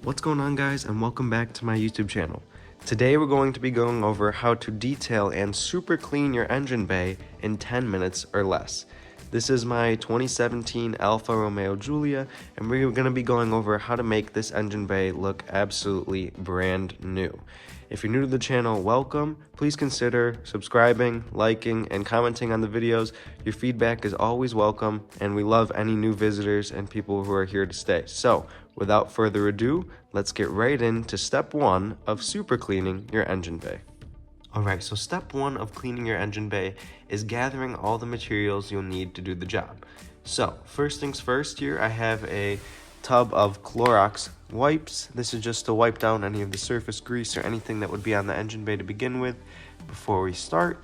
What's going on, guys, and welcome back to my YouTube channel. Today we're going to be going over how to detail and super clean your engine bay in 10 minutes or less. This is my 2017 Alfa Romeo Giulia, and we're going to be going over how to make this engine bay look absolutely brand new. If you're new to the channel, welcome. Please consider subscribing, liking, and commenting on the videos. Your feedback is always welcome, and we love any new visitors and people who are here to stay. So, without further ado, let's get right into step 1 of super cleaning your engine bay. Alright, so step 1 of cleaning your engine bay is gathering all the materials you'll need to do the job. So, first things first, here I have a tub of Clorox wipes. This is just to wipe down any of the surface grease or anything that would be on the engine bay to begin with before we start.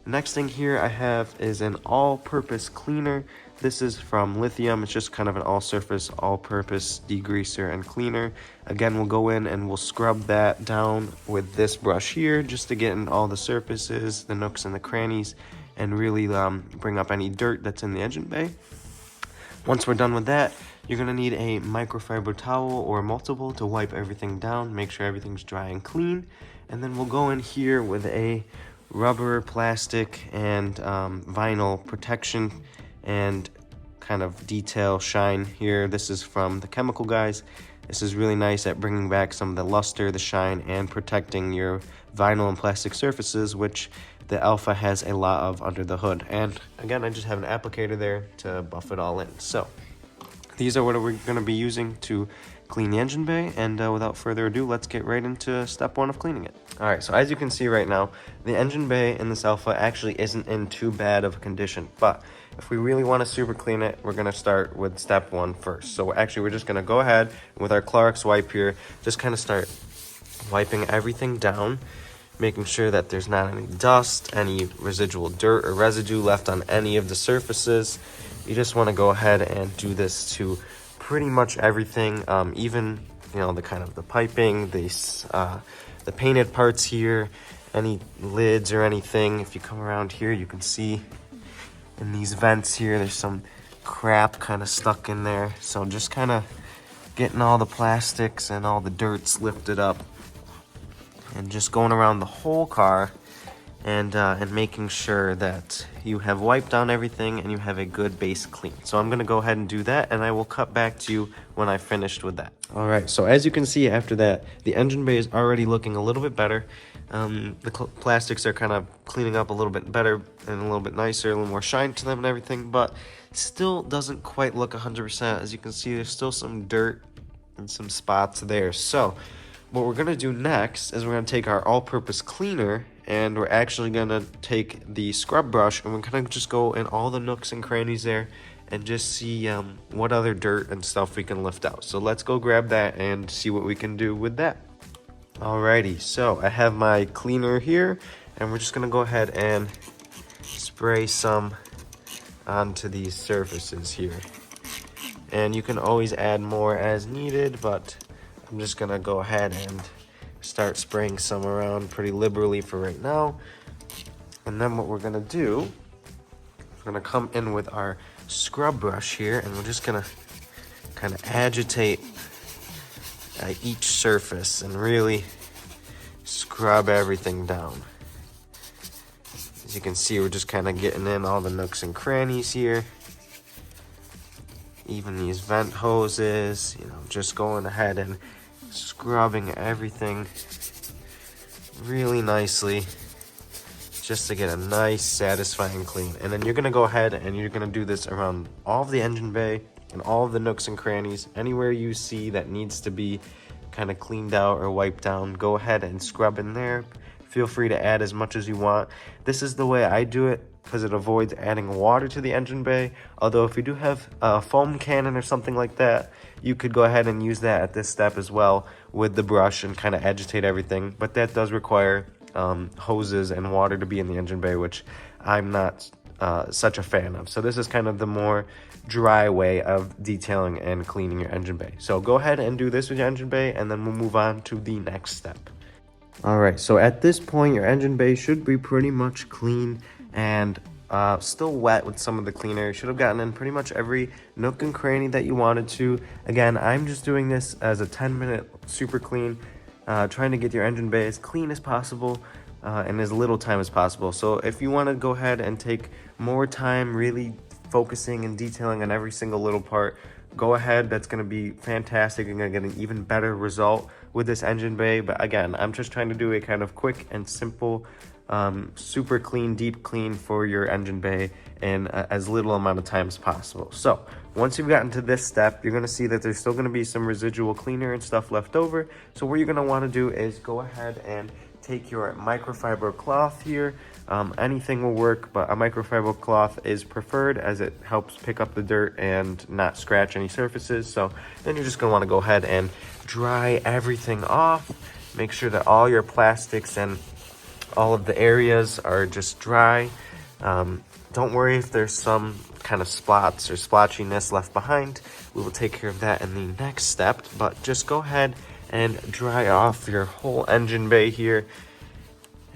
The next thing here I have is an all-purpose cleaner. This is from Lithium. It's just kind of an all-surface, all-purpose degreaser and cleaner. Again, we'll go in and we'll scrub that down with this brush here just to get in all the surfaces, the nooks and the crannies, and really bring up any dirt that's in the engine bay. Once we're done with that, you're going to need a microfiber towel or multiple to wipe everything down, make sure everything's dry and clean. And then we'll go in here with a rubber, plastic, and vinyl protection and kind of detail shine here. This is from the chemical guys. This is really nice at bringing back some of the luster, the shine, and protecting your vinyl and plastic surfaces, which the Alfa has a lot of under the hood. And again, I just have an applicator there to buff it all in. So these are what we're going to be using to clean the engine bay, and without further ado, let's get right into step 1 of cleaning it. Alright, so as you can see right now, the engine bay in this Alfa actually isn't in too bad of a condition, but if we really want to super clean it, we're going to start with step 1 first. So we're just going to go ahead with our Clorox wipe here, just kind of start wiping everything down, making sure that there's not any dust, any residual dirt or residue left on any of the surfaces. You just want to go ahead and do this to pretty much everything, even the kind of the piping, the painted parts here, any lids or anything. If you come around here, you can see in these vents here, there's some crap kind of stuck in there. So just kind of getting all the plastics and all the dirts lifted up, and just going around the whole car and making sure that you have wiped down everything and you have a good base clean. So I'm going to go ahead and do that, and I will cut back to you when I've finished with that. Alright, so as you can see after that, the engine bay is already looking a little bit better. The plastics are kind of cleaning up a little bit better and a little bit nicer, a little more shine to them and everything, but still doesn't quite look 100%. As you can see, there's still some dirt and some spots there. So what we're going to do next is we're going to take our all-purpose cleaner, and we're actually going to take the scrub brush, and we're going to just go in all the nooks and crannies there and just see what other dirt and stuff we can lift out. So let's go grab that and see what we can do with that. Alrighty, so I have my cleaner here, and we're just going to go ahead and spray some onto these surfaces here. And you can always add more as needed, but I'm just going to go ahead and start spraying some around pretty liberally for right now. And then what we're going to do, we're going to come in with our scrub brush here, and we're just going to kind of agitate each surface and really scrub everything down. As you can see, we're just kind of getting in all the nooks and crannies here. Even these vent hoses, just going ahead and scrubbing everything really nicely just to get a nice satisfying clean. And then you're going to go ahead and you're going to do this around all of the engine bay and all of the nooks and crannies. Anywhere you see that needs to be kind of cleaned out or wiped down, go ahead and scrub in there. Feel free to add as much as you want. This is the way I do it because it avoids adding water to the engine bay. Although if you do have a foam cannon or something like that, you could go ahead and use that at this step as well with the brush and kind of agitate everything. But that does require hoses and water to be in the engine bay, which I'm not such a fan of. So this is kind of the more dry way of detailing and cleaning your engine bay. So go ahead and do this with your engine bay, and then we'll move on to the next step. Alright, so at this point your engine bay should be pretty much clean, and still wet with some of the cleaner. Should have gotten in pretty much every nook and cranny that you wanted to. Again, I'm just doing this as a 10-minute super clean, trying to get your engine bay as clean as possible in as little time as possible. So if you want to go ahead and take more time really focusing and detailing on every single little part, go ahead. That's going to be fantastic. You're going to get an even better result with this engine bay. But again, I'm just trying to do a kind of quick and simple super clean, deep clean for your engine bay in as little amount of time as possible. So once you've gotten to this step, you're going to see that there's still going to be some residual cleaner and stuff left over. So what you're going to want to do is go ahead and take your microfiber cloth here. Anything will work, but a microfiber cloth is preferred as it helps pick up the dirt and not scratch any surfaces. So then you're just going to want to go ahead and dry everything off. Make sure that all your plastics and all of the areas are just dry. Don't worry if there's some kind of spots or splotchiness left behind. We will take care of that in the next step, but just go ahead and dry off your whole engine bay here.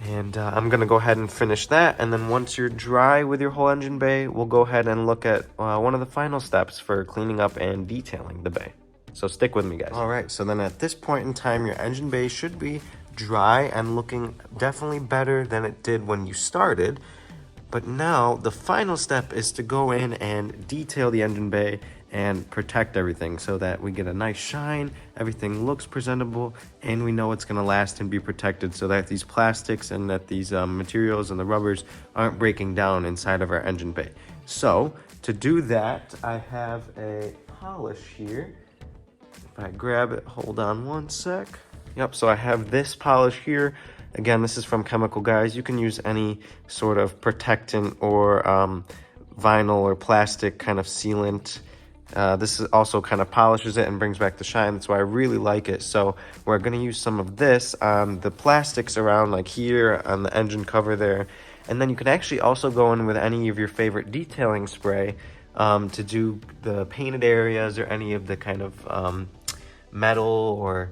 And I'm gonna go ahead and finish that. And then once you're dry with your whole engine bay, we'll go ahead and look at one of the final steps for cleaning up and detailing the bay. So stick with me, guys. All right, so then at this point in time, your engine bay should be dry and looking definitely better than it did when you started. But now the final step is to go in and detail the engine bay and protect everything so that we get a nice shine, everything looks presentable, and we know it's going to last and be protected so that these plastics and that these materials and the rubbers aren't breaking down inside of our engine bay. So to do that, I have a polish here. If I grab it, hold on one sec. Yep, so I have this polish here. Again, this is from Chemical Guys. You can use any sort of protectant or vinyl or plastic kind of sealant. This is also kind of polishes it and brings back the shine. That's why I really like it. So we're going to use some of this on the plastics around, like here on the engine cover there. And then you can actually also go in with any of your favorite detailing spray to do the painted areas or any of the kind of metal or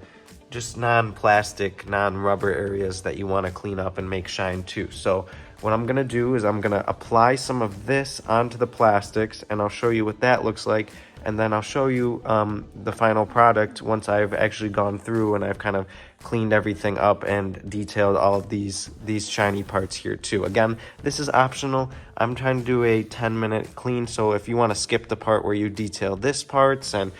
just non-plastic, non-rubber areas that you want to clean up and make shine too. So what I'm going to do is I'm going to apply some of this onto the plastics, and I'll show you what that looks like. And then I'll show you the final product once I've actually gone through and I've kind of cleaned everything up and detailed all of these shiny parts here too. Again, this is optional. I'm trying to do a 10-minute clean, so if you want to skip the part where you detail this parts and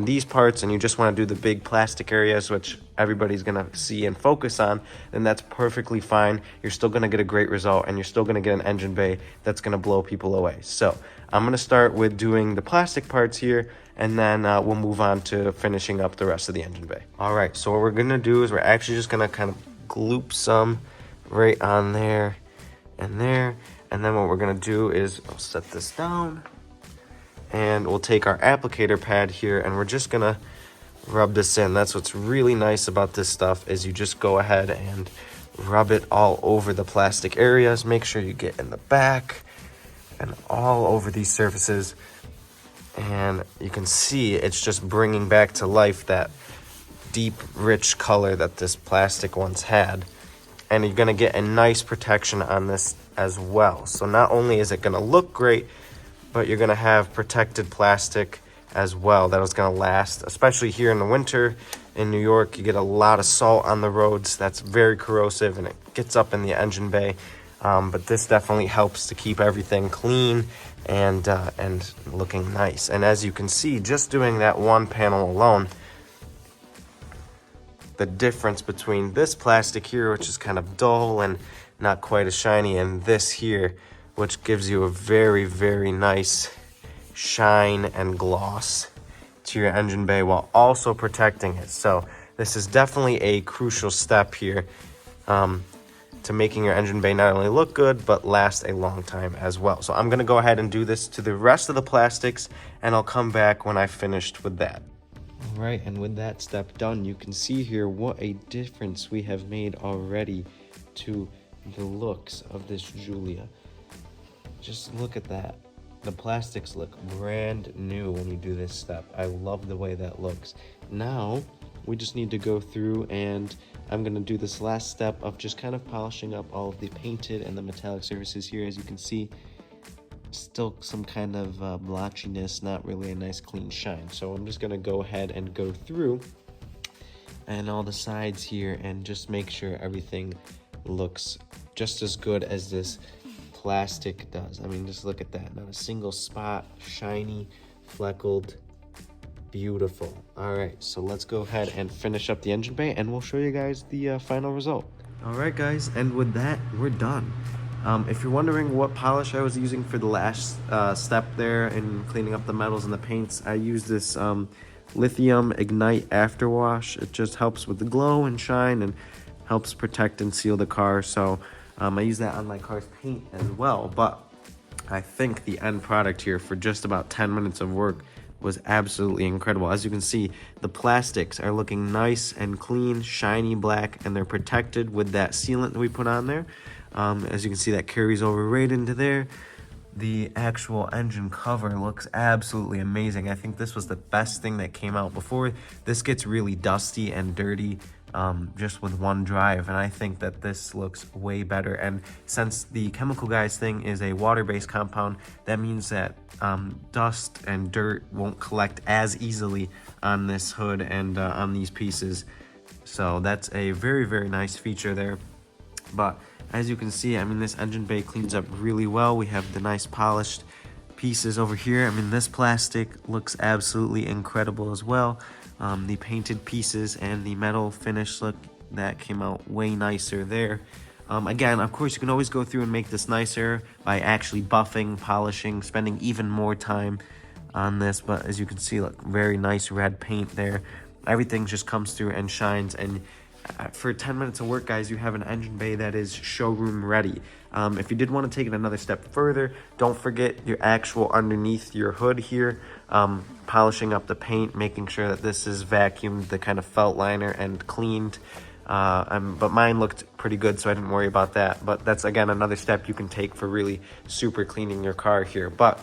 these parts and you just want to do the big plastic areas, which everybody's going to see and focus on, then that's perfectly fine. You're still going to get a great result, and you're still going to get an engine bay that's going to blow people away. So I'm going to start with doing the plastic parts here, and then we'll move on to finishing up the rest of the engine bay. All right, so what we're going to do is we're actually just going to kind of gloop some right on there and there. And then what we're going to do is I'll set this down, and we'll take our applicator pad here, and we're just going to rub this in. That's what's really nice about this stuff is you just go ahead and rub it all over the plastic areas. Make sure you get in the back and all over these surfaces, and you can see it's just bringing back to life that deep, rich color that this plastic once had. And you're going to get a nice protection on this as well. So not only is it going to look great, but you're going to have protected plastic as well that is going to last, especially here in the winter in New York. You get a lot of salt on the roads. That's very corrosive, and it gets up in the engine bay. But this definitely helps to keep everything clean and looking nice. And as you can see, just doing that one panel alone, the difference between this plastic here, which is kind of dull and not quite as shiny, and this here, which gives you a very, very nice shine and gloss to your engine bay while also protecting it. So this is definitely a crucial step here to making your engine bay not only look good, but last a long time as well. So I'm going to go ahead and do this to the rest of the plastics, and I'll come back when I've finished with that. All right, and with that step done, you can see here what a difference we have made already to the looks of this Giulia. Just look at that. The plastics look brand new when you do this step. I love the way that looks. Now, we just need to go through, and I'm going to do this last step of just kind of polishing up all of the painted and the metallic surfaces here. As you can see, still some kind of blotchiness, not really a nice clean shine. So I'm just gonna go ahead and go through and all the sides here and just make sure everything looks just as good as this plastic does. I mean, just look at that, not a single spot, shiny, fleckled, beautiful. All right, so let's go ahead and finish up the engine bay and we'll show you guys the final result. All right guys, and with that, we're done. If you're wondering what polish I was using for the last step there in cleaning up the metals and the paints, I use this lithium ignite afterwash. It just helps with the glow and shine and helps protect and seal the car. So I use that on my car's paint as well. But I think the end product here for just about 10 minutes of work was absolutely incredible. As you can see, the plastics are looking nice and clean, shiny black, and they're protected with that sealant that we put on there. As you can see, that carries over right into there. The actual engine cover looks absolutely amazing. I think this was the best thing that came out before. This gets really dusty and dirty just with one drive, and I think that this looks way better. And since the Chemical Guys thing is a water-based compound, that means that dust and dirt won't collect as easily on this hood and on these pieces. So that's a very, very nice feature there. But as you can see, I mean, this engine bay cleans up really well. We have the nice polished pieces over here. I mean, this plastic looks absolutely incredible as well. The painted pieces and the metal finish look, that came out way nicer there. Again, of course, you can always go through and make this nicer by actually buffing, polishing, spending even more time on this. But as you can see, look, very nice red paint there. Everything just comes through and shines, and for 10 minutes of work, guys, you have an engine bay that is showroom ready. If you did want to take it another step further, don't forget your actual underneath your hood here, polishing up the paint, making sure that this is vacuumed, the kind of felt liner, and cleaned. But mine looked pretty good, so I didn't worry about that. But that's, again, another step you can take for really super cleaning your car here. But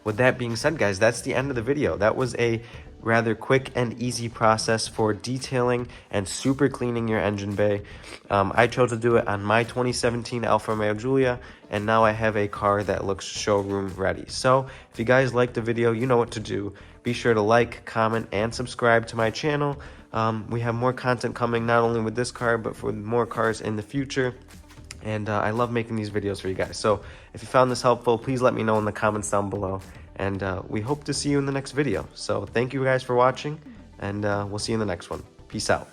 with that being said, guys, that's the end of the video. That was a rather quick and easy process for detailing and super cleaning your engine bay. I chose to do it on my 2017 Alfa Romeo Giulia, and now I have a car that looks showroom ready. So if you guys liked the video, you know what to do. Be sure to like, comment, and subscribe to my channel. We have more content coming, not only with this car, but for more cars in the future. And I love making these videos for you guys. So if you found this helpful, please let me know in the comments down below. And we hope to see you in the next video. So thank you guys for watching, and we'll see you in the next one. Peace out.